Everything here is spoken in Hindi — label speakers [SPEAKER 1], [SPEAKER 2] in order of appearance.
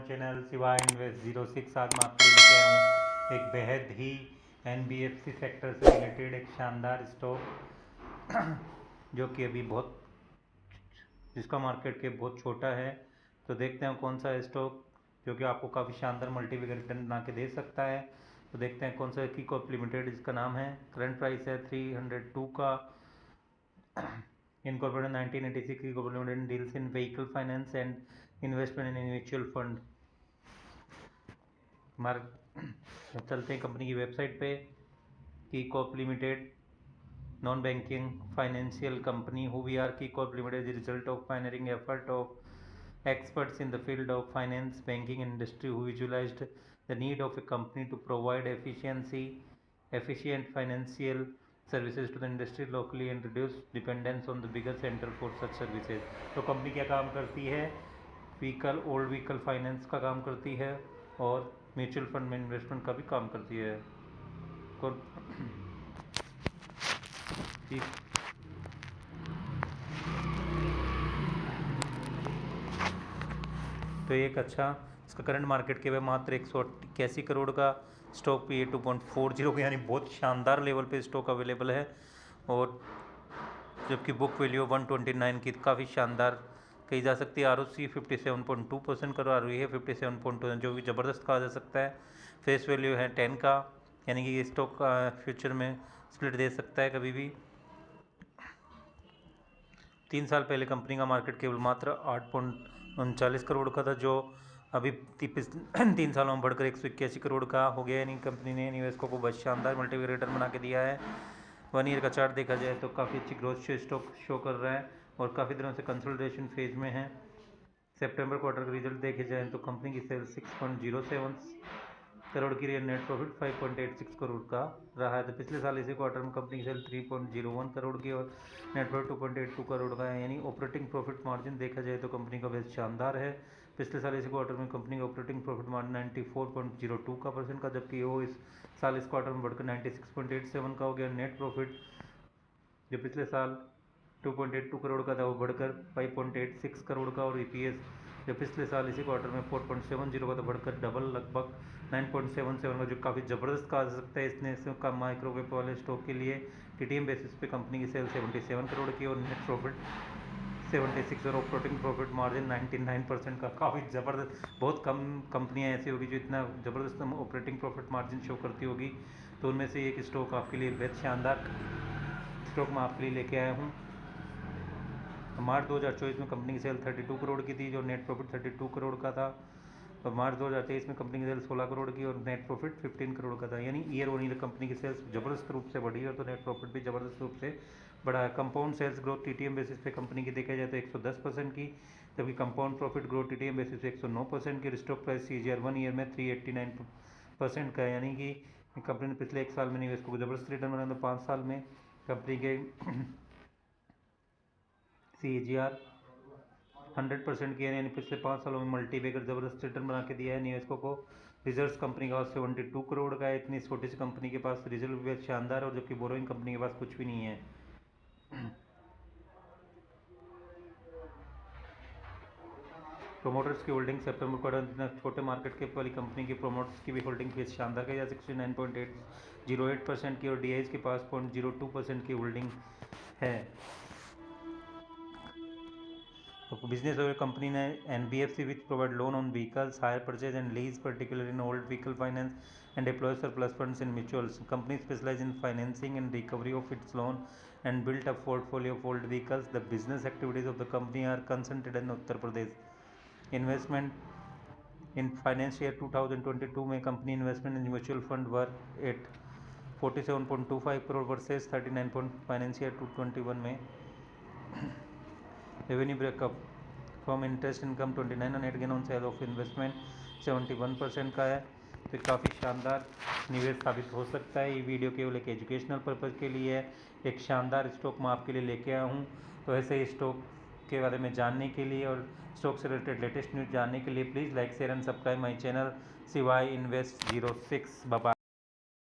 [SPEAKER 1] चैनल शिवाय इन्वेस्ट 06। आज मैं आपके लिए लेके आया हूँ एक बेहद ही एनबीएफसी सेक्टर से रिलेटेड एक शानदार स्टॉक जो कि अभी बहुत जिसका मार्केट कैप बहुत छोटा है। तो देखते हैं कौन सा स्टॉक जो कि आपको काफ़ी शानदार मल्टीपल रिटर्न बना के दे सकता है। तो देखते हैं कौन सा की कॉप लिमिटेड इसका नाम है। करंट प्राइस है 302 का। Incorporated 1986 की corporate limited deals in vehicle finance and investment in mutual fund. चलते हैं कंपनी की वेबसाइट पे। Key Corp limited non banking financial company who we are Key Corp limited is result of pioneering effort of experts in the field of finance, banking and industry who visualized the need of a company to provide efficient financial services to the industry locally and reduce dependence on the bigger center for such services। तो कंपनी क्या काम करती है? ओल्ड व्हीकल फाइनेंस का काम करती है और म्यूचुअल फंड में इन्वेस्टमेंट का भी काम करती है। तो एक अच्छा इसका करंट मार्केट कैप है मात्र 181 करोड़ का। स्टॉक पे 2.40 का यानी बहुत शानदार लेवल पे स्टॉक अवेलेबल है। और जबकि बुक वैल्यू 129 की काफ़ी शानदार कही जा सकती है। ROC 57.2% का, ROE है 57.2, जो भी ज़बरदस्त कहा जा सकता है। फेस वैल्यू है 10 का, यानी कि ये स्टॉक फ्यूचर में स्प्लिट दे सकता है कभी भी। 3 साल पहले कंपनी का मार्केट केवल मात्र 8.39 करोड़ का था, जो अभी 3 सालों में बढ़कर 181 करोड़ का हो गया। यानी कंपनी ने निवेशकों को बहुत शानदार मल्टीपल रिटर्न बना के दिया है। 1 ईयर का चार्ट देखा जाए तो काफ़ी अच्छी ग्रोथ स्टॉक शो कर रहा है और काफ़ी दिनों से कंसोलिडेशन फेज में है। सितंबर क्वार्टर के रिजल्ट देखे जाए तो कंपनी की सेल 6.07 करोड़ की रही, नेट प्रॉफिट 5.86 करोड़ का रहा है। तो पिछले साल इसी क्वार्टर में कंपनी की सेल 3.01 करोड़ की और नेट प्रॉफिट 2.82 करोड़ का है। यानी ऑपरेटिंग प्रॉफिट मार्जिन देखा जाए तो कंपनी का बेहद शानदार है। पिछले साल इसी क्वार्टर में कंपनी का ऑपरेटिंग प्रॉफिट मार्जिन 94.02 का परसेंट का, जबकि वो इस साल इस क्वार्टर में बढ़कर 96.87 का हो गया। नेट प्रॉफिट जो पिछले साल 2.82 करोड़ का था वो बढ़कर 5.86 करोड़ का, और EPS जो पिछले साल इसी क्वार्टर में 4.70 का था बढ़कर डबल लगभग 9.77 का, जो काफ़ी ज़बरदस्त कहा जा सकता है। इसने माइक्रोवेव वाले स्टॉक के लिए TTM बेसिस पे कंपनी की सेल 77 करोड़ की और नेट प्रॉफिट 76 और ऑपरेटिंग प्रॉफिट मार्जिन 99% का, काफ़ी ज़बरदस्त। बहुत कम कंपनियां ऐसी होगी जो इतना ज़बरदस्त ऑपरेटिंग प्रॉफिट मार्जिन शो करती होगी। तो उनमें से एक स्टॉक आपके लिए बेहद शानदार स्टॉक मैं आपके लिए लेके आया हूँ। मार्च 2024 में कंपनी की सेल 32 करोड़ की थी, जो नेट प्रॉफिट 32 करोड़ का था। और मार्च 2023 में कंपनी की सेल 16 करोड़ की और नेट प्रॉफिट 15 करोड़ का था। यानी ईयर ऑन ईयर कंपनी की सेल्स ज़बरदस्त रूप से बढ़ी है, तो नेट प्रॉफिट भी ज़बरदस्त रूप से बढ़ा है। Compound sales growth TTM basis पे कंपनी की देखा जाए तो 110% की, जबकि compound profit growth TTM basis पे 109% की। स्टॉक प्राइस CAGR 1 ईयर में 389% का है। यानी कि कंपनी ने पिछले 1 साल में निवेशकों को जबरदस्त रिटर्न बनाया। तो 5 साल में कंपनी के CAGR 100% किया, यानी पिछले 5 सालों में मल्टीबैगर जबरदस्त रिटर्न बना के दिया है निवेशकों को। रिजर्व्स कंपनी के पास 72 करोड़ का है। इतनी छोटी सी कंपनी के पास रिजर्व भी शानदार है, और जबकि बोरोइंग कंपनी के पास कुछ भी नहीं है। प्रोमोटर्स की होल्डिंग सितंबर क्वार्टर छोटे मार्केट कैप वाली कंपनी की प्रोमोटर्स की भी होल्डिंग भी शानदार का 69.808% की, और DIs के पास 0.02% की होल्डिंग है। तो बिजनेस और कंपनी ने NBFC which provide loan on vehicles, hire purchase and lease particular in old vehicle finance and deploys surplus funds in mutuals. Company specializes in financing and recovery of its loan and built a portfolio of old vehicles. The business activities of the company are concentrated in Uttar Pradesh. Investment in financial year 2022 में company investment in mutual fund were at 47.25 crore versus 39 financial year 2021 में। Revenue breakup from interest income 29 और net gain on sale of investment 71% का है। तो काफ़ी शानदार निवेश साबित हो सकता है। ये वीडियो केवल एक एजुकेशनल पर्पज़ के लिए है। एक शानदार स्टॉक मैं आपके लिए लेके आया हूँ। तो ऐसे ही स्टॉक के बारे में जानने के लिए और स्टॉक से रिलेटेड लेटेस्ट न्यूज़ जानने के लिए please like share and subscribe my channel शिवाय इन्वेस्ट 06। बाय।